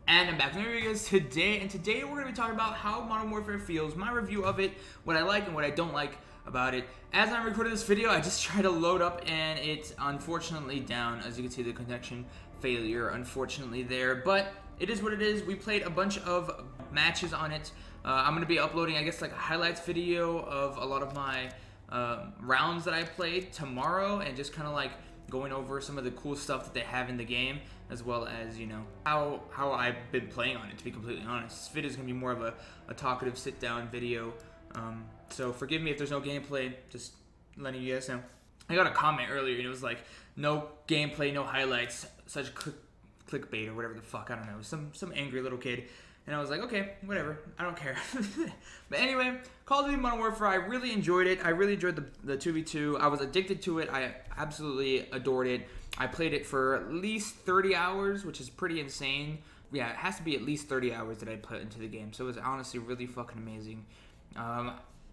And I'm back with you guys today, and today we're going to be talking about how Modern Warfare feels, my review of it, what I like and what I don't like about it. As I'm recording this video, I just tried to load up and it's unfortunately down. As you can see, the connection failure unfortunately there, but it is what it is. We played a bunch of matches on it. I'm going to be uploading, I guess, like a highlights video of a lot of my rounds that I played tomorrow, and just kind of like going over some of the cool stuff that they have in the game, as well as, you know, how I've been playing on it, to be completely honest. This video is going to be more of a talkative sit-down video, so forgive me if there's no gameplay, just letting you guys know. I got a comment earlier, and it was like, no gameplay, no highlights, such clickbait or whatever the fuck, I don't know, some angry little kid. And I was like, okay, whatever, I don't care. But anyway, Call of Duty Modern Warfare, I really enjoyed it. I really enjoyed the 2v2. I was addicted to it. I absolutely adored it. I played it for at least 30 hours, which is pretty insane. Yeah, it has to be at least 30 hours that I put into the game. So it was honestly really fucking amazing.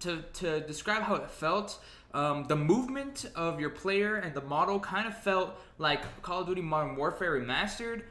To describe how it felt, the movement of your player and the model kind of felt like Call of Duty Modern Warfare Remastered.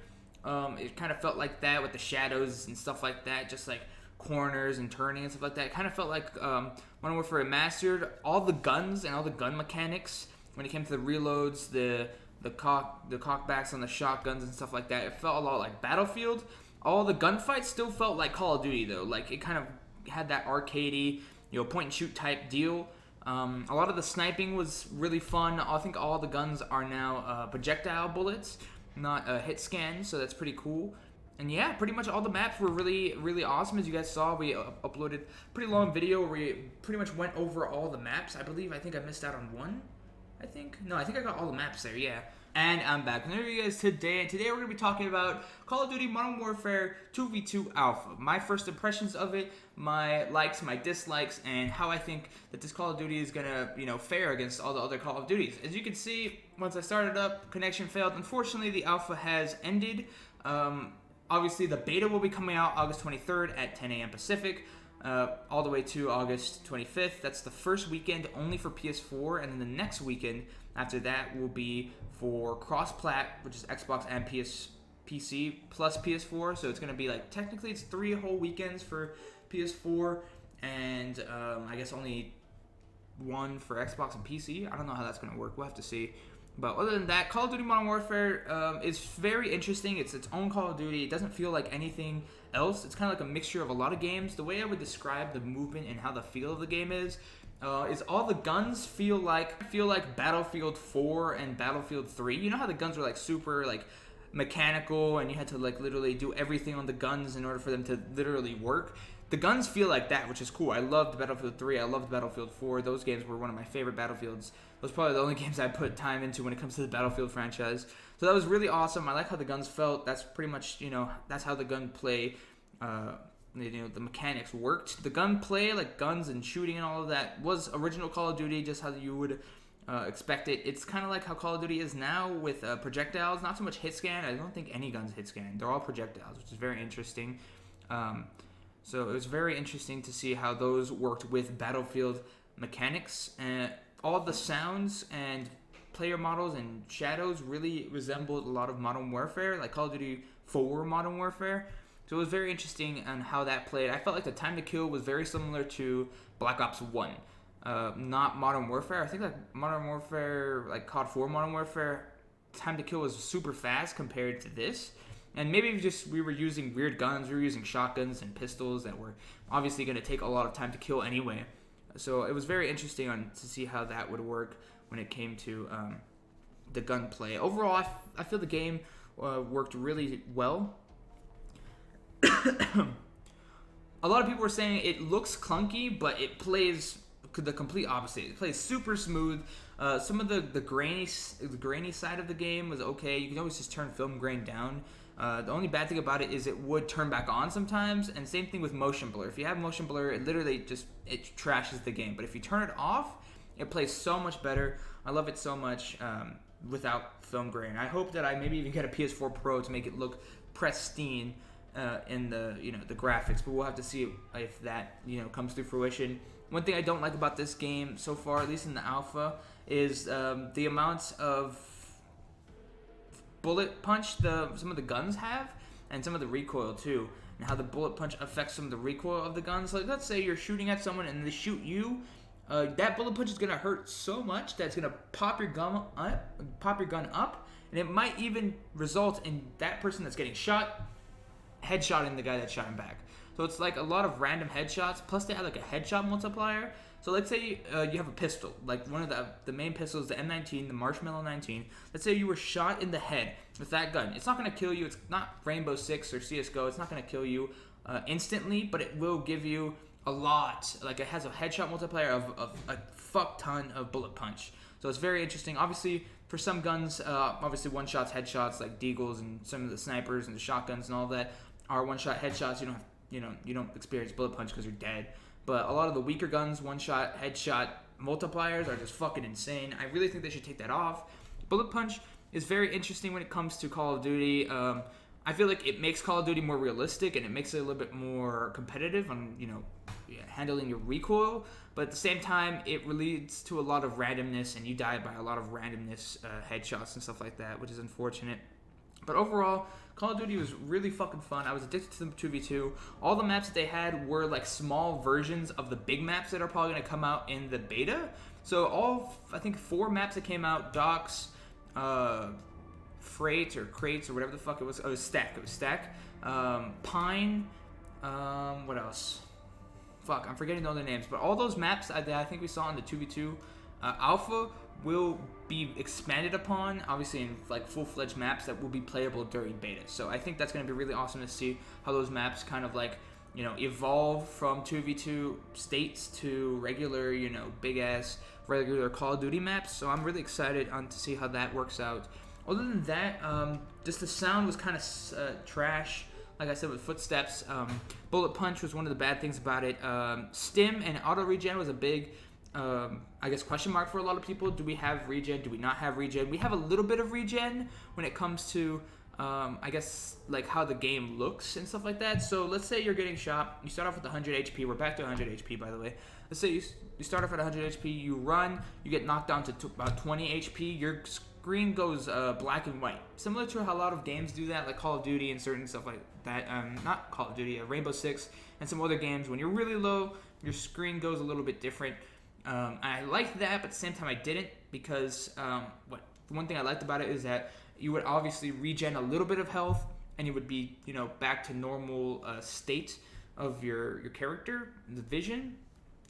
It kind of felt like that with the shadows and stuff like that, just like corners and turning and stuff like that. It kind of felt like Modern Warfare Remastered. All the guns and all the gun mechanics, when it came to the reloads, the cockbacks on the shotguns and stuff like that, it felt a lot like Battlefield. All the gunfights still felt like Call of Duty though. Like it kind of had that arcadey, you know, point and shoot type deal. A lot of the sniping was really fun. I think all the guns are now projectile bullets, not a hit scan, so that's pretty cool. And yeah, pretty much all the maps were really, really awesome. As you guys saw, we uploaded a pretty long video where we pretty much went over all the maps. I think I missed out on one. I think I got all the maps there, yeah. And I'm back with you guys today, and today we're going to be talking about Call of Duty Modern Warfare 2v2 Alpha. My first impressions of it, my likes, my dislikes, and how I think that this Call of Duty is going to, you know, fare against all the other Call of Duties. As you can see, once I started up, connection failed. Unfortunately, the Alpha has ended. Obviously, the beta will be coming out August 23rd at 10 a.m. Pacific. All the way to August 25th. That's the first weekend only for PS4, and then the next weekend after that will be for cross-plat, which is Xbox and PC plus PS4. So it's going to be like, technically it's 3 whole weekends for PS4, and I guess only 1 for Xbox and PC. I don't know how that's going to work. We'll have to see. But other than that, Call of Duty Modern Warfare is very interesting. It's its own Call of Duty. It doesn't feel like anything else. It's kind of like a mixture of a lot of games. The way I would describe the movement and how the feel of the game is all the guns feel like Battlefield 4 and Battlefield 3. You know how the guns were like super like mechanical, and you had to like literally do everything on the guns in order for them to literally work? The guns feel like that, which is cool. I loved Battlefield 3. I loved Battlefield 4. Those games were one of my favorite Battlefields. Those are probably the only games I put time into when it comes to the Battlefield franchise. So that was really awesome. I like how the guns felt. That's pretty much, you know, that's how the gunplay, you know, the mechanics worked. The gunplay, like guns and shooting and all of that, was original Call of Duty, just how you would expect it. It's kind of like how Call of Duty is now with projectiles. Not so much hit scan. I don't think any guns hit scan. They're all projectiles, which is very interesting. So it was very interesting to see how those worked with Battlefield mechanics. And all the sounds and player models and shadows really resembled a lot of Modern Warfare, like Call of Duty 4 Modern Warfare. So it was very interesting on how that played. I felt like the time to kill was very similar to Black Ops 1. Not Modern Warfare. I think like Modern Warfare, like COD 4 Modern Warfare, time to kill was super fast compared to this. And maybe just we were using weird guns. We were using shotguns and pistols that were obviously going to take a lot of time to kill anyway. So it was very interesting to see how that would work when it came to the gunplay. Overall, I feel the game worked really well. A lot of people were saying it looks clunky, but it plays the complete opposite. It plays super smooth. Some of the grainy side of the game was okay. You can always just turn film grain down. The only bad thing about it is it would turn back on sometimes, and same thing with motion blur. If you have motion blur, it literally it trashes the game. But if you turn it off, it plays so much better. I love it so much without film grain. I hope that I maybe even get a PS4 Pro to make it look pristine in the the graphics. But we'll have to see if that comes to fruition. One thing I don't like about this game so far, at least in the alpha, is the amounts of bullet punch some of the guns have. and some of the recoil too, and how the bullet punch affects some of the recoil of the guns. Like, let's say you're shooting at someone and they shoot you. That bullet punch is gonna hurt so much that it's gonna pop your gun up, and it might even result in that person that's getting shot headshotting the guy that shot him back. So it's like a lot of random headshots. Plus they have like a headshot multiplier. So let's say you have a pistol, like one of the main pistols, the M19, the Marshmallow 19. Let's say you were shot in the head with that gun. It's not going to kill you. It's not Rainbow Six or CSGO. It's not going to kill you instantly, but it will give you a lot. Like, it has a headshot multiplier of a fuck ton of bullet punch. So it's very interesting. Obviously, for some guns, obviously one-shots, headshots, like Deagles and some of the snipers and the shotguns and all that are one-shot headshots. You don't experience bullet punch because you're dead. But a lot of the weaker guns, one-shot, headshot multipliers are just fucking insane. I really think they should take that off. Bullet punch is very interesting when it comes to Call of Duty. I feel like it makes Call of Duty more realistic, and it makes it a little bit more competitive on, handling your recoil. But at the same time, it leads to a lot of randomness, and you die by a lot of randomness, headshots and stuff like that, which is unfortunate. But overall, Call of Duty was really fucking fun. I was addicted to the 2v2. All the maps that they had were like small versions of the big maps that are probably going to come out in the beta. So I think 4 maps that came out, Docks, Freight or Crates or whatever the fuck it was. Oh, it was Stack. Pine. What else? Fuck, I'm forgetting the other names. But all those maps that I think we saw in the 2v2 alpha will be expanded upon, obviously, in like full-fledged maps that will be playable during beta. So I think that's going to be really awesome to see how those maps kind of like, evolve from 2v2 states to regular, big-ass regular Call of Duty maps. So I'm really excited to see how that works out. Other than that, just the sound was kind of trash. Like I said, with footsteps, bullet punch was one of the bad things about it. Stim and auto regen was a big question mark for a lot of people. Do we have regen? Do we not have regen? We have a little bit of regen when it comes to, like how the game looks and stuff like that. So let's say you're getting shot. You start off with 100 HP. We're back to 100 HP, by the way. Let's say you start off at 100 HP. You run. You get knocked down to about 20 HP. Your screen goes black and white. Similar to how a lot of games do that, like Call of Duty and certain stuff like that. Not Call of Duty, Rainbow Six and some other games. When you're really low, your screen goes a little bit different. I liked that, but at the same time I didn't, because one thing I liked about it is that you would obviously regen a little bit of health, and you would be back to normal state of your character, the vision.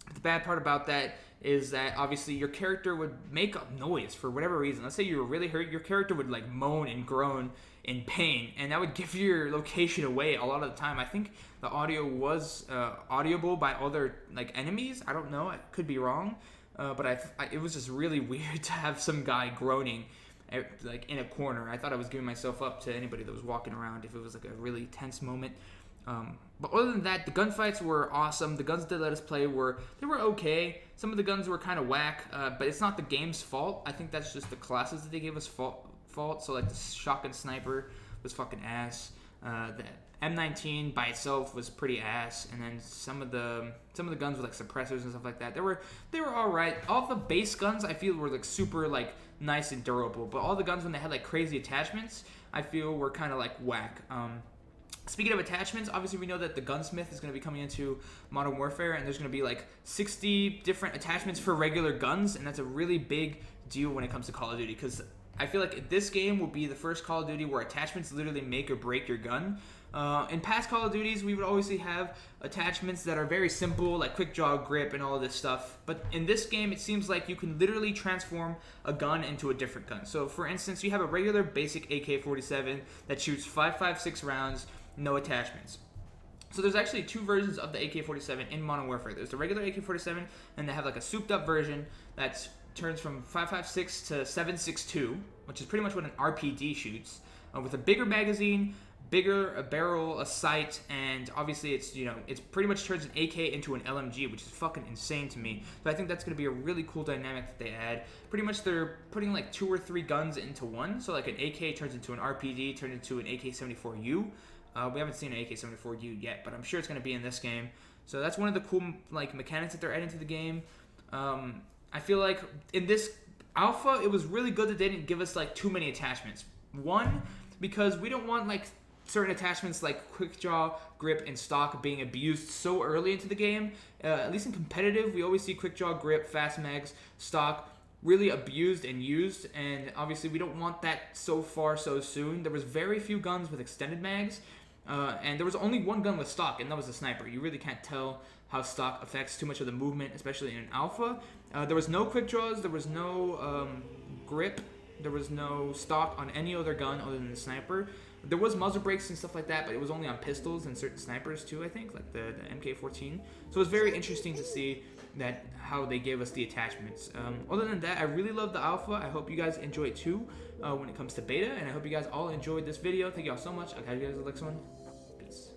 But the bad part about that is that obviously your character would make a noise for whatever reason. Let's say you were really hurt, your character would like moan and groan in pain, and that would give your location away a lot of the time. I think the audio was audible by other like enemies. I don't know, I could be wrong, but it was just really weird to have some guy groaning like in a corner. I thought I was giving myself up to anybody that was walking around if it was like a really tense moment. But other than that, the gunfights were awesome. The guns they let us play were okay. Some of the guns were kind of whack, but it's not the game's fault. I think that's just the classes that they gave us fault. So like the shotgun sniper was fucking ass. The M19 by itself was pretty ass, and then some of the guns with like suppressors and stuff like that, they were all right. All the base guns I feel were like super like nice and durable, but all the guns when they had like crazy attachments, I feel were kind of like whack. Speaking of attachments, obviously we know that the gunsmith is going to be coming into Modern Warfare, and there's going to be like 60 different attachments for regular guns, and that's a really big deal when it comes to Call of Duty, because I feel like this game will be the first Call of Duty where attachments literally make or break your gun. In past Call of Duties, we would always have attachments that are very simple, like quick draw, grip, and all of this stuff. But in this game, it seems like you can literally transform a gun into a different gun. So, for instance, you have a regular basic AK-47 that shoots 5.56 rounds, no attachments. So there's actually 2 versions of the AK-47 in Modern Warfare. There's the regular AK-47, and they have like a souped-up version that turns from 5.56 to 7.62, which is pretty much what an RPD shoots, with a bigger magazine, bigger barrel, a sight, and obviously it's pretty much turns an AK into an LMG, which is fucking insane to me. So I think that's going to be a really cool dynamic that they add. Pretty much they're putting like 2 or 3 guns into one, so like an AK turns into an RPD, turns into an AK-74U. We haven't seen an AK-74U yet, but I'm sure it's going to be in this game. So that's one of the cool like mechanics that they're adding to the game. I feel like in this alpha, it was really good that they didn't give us like too many attachments. One, because we don't want like certain attachments like quick draw, grip, and stock being abused so early into the game. At least in competitive, we always see quick draw, grip, fast mags, stock really abused and used, and obviously we don't want that so far so soon. There was very few guns with extended mags, and there was only one gun with stock, and that was the sniper. You really can't tell how stock affects too much of the movement, especially in an alpha. There was no quick draws, there was no grip, there was no stock on any other gun other than the sniper. There was muzzle brakes and stuff like that, but it was only on pistols and certain snipers too, I think, like the MK14. So it was very interesting to see that how they gave us the attachments. Other than that, I really love the alpha. I hope you guys enjoy it too when it comes to beta, and I hope you guys all enjoyed this video. Thank you all so much. I'll catch you guys in the next one. Peace.